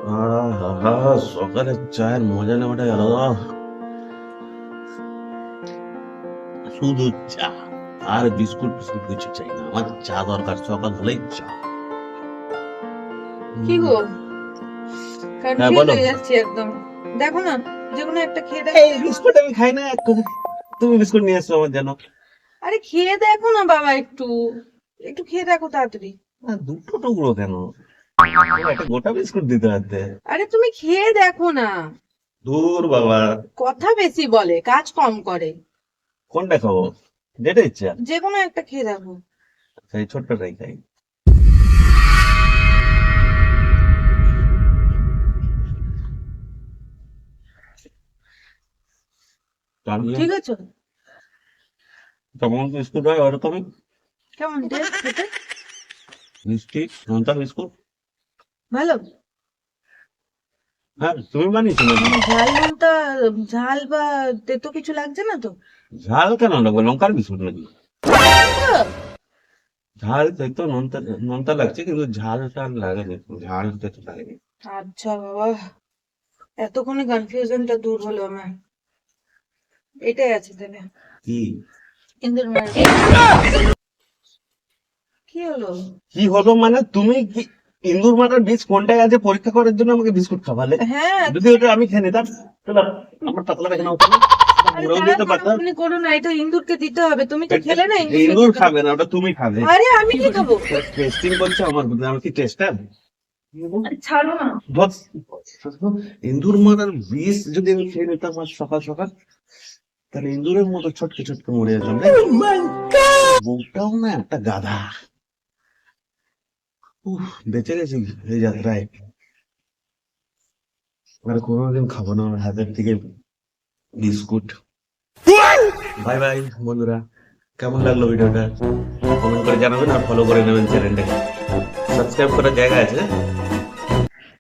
আহা! সকালের চায়ের মজা নেওয়াটাই আলাদা। শুধু চা। আর বিস্কুট-ফিস্কুট কিছু চাই না। আমার চা দরকার। সকাল হলেই চা। কি হুম। গো, হ্যাঁ, কনফিউজ বলো। হয়ে যাচ্ছি একদম। দেখো না, যে কোনো একটা খেয়ে এই দেখো। বিস্কুট আমি খাই না। তুমি বিস্কুট নিয়ে এসছো আমার জন্য। আরে খেয়ে দেখো না বাবা, একটু একটু খেয়ে দেখো তাড়াতাড়ি। দুটো টুকরো কেন? একটা গোটা বিস্কুট দিতে পারতে। আরে তুমি খেয়ে দেখো না। ধুর বাবা। কথা বেশি বলে, কাজ কম করে। কোনটা খাবো? যেটা ইচ্ছা। যে কোনো একটা খেয়ে দেখো। সেই ছোট্টটাই খাই। ঠিক আছে? যেমন বিস্কুট হয় ওরকমই কেমন টেস্ট খেতে? মিষ্টি নোনতা বিস্কুট। ভালো? হ্যাঁ, তুমি বানিয়েছো নাকি? মানে ঝাল নোনতা, ঝাল বা তেতো কিছু লাগছে না তো? ঝাল কেন লাগবে? লঙ্কার বিস্কুট নাকি? তো, ঝাল তো নোনতা নোনতা লাগছে, কিন্তু ঝালটা লাগেনি। ঝাল তো লাগেনি। আচ্ছা বাবা, এতক্ষণে কনফিউশনটা দূর হলো আমার। এটাই আছে তাহলে। কি? ইন্দুর মার। কি হলো? কি হলো মানে তুমি কি ইন্দুর মারার বীজ কোনটায় আছে পরীক্ষা করার জন্য আমাকে বিস্কুট খাওয়ালে? হ্যাঁ। যদি ওটা আমি খেয়ে নিতাম তাহলে আমার পাতলা পায়খানা হতো না? আরে মুড়েও দাঁড়াও দিতে দাঁড়াও, পারতাম। তুমি করো না, এটা ইন্দুরকে দিতে হবে। তুমি তো খেলে না ইন্দুরকে ইন্দুর দিতে হবে। খাবে না, ওটা তুমি খাবে। আরে আমি কি খাবো? টেস্টিং করছে আমার বুদ্ধি, আমি কি টেস্টার? আরে ছাড়ো না। বস, ইন্দুর মারার বিষ যদি আমি খেয়ে নিতাম আজ সকাল সকাল, তাহলে ইন্দুরের মতো ছটকে ছটকে মরে যেতাম রে। বউটাও না একটা গাধা। উফ, বেঁচে গেছি এই যাত্রায়। আর কোনোদিন খাবো না ওর হাতের থেকে বিস্কুট। বাই বাই বন্ধুরা। কেমন লাগলো ভিডিওটা? কমেন্ট করে জানাবেন আর ফলো করে নেবেন চ্যানেলটাকে। সাবস্ক্রাইব করার জায়গা আছে।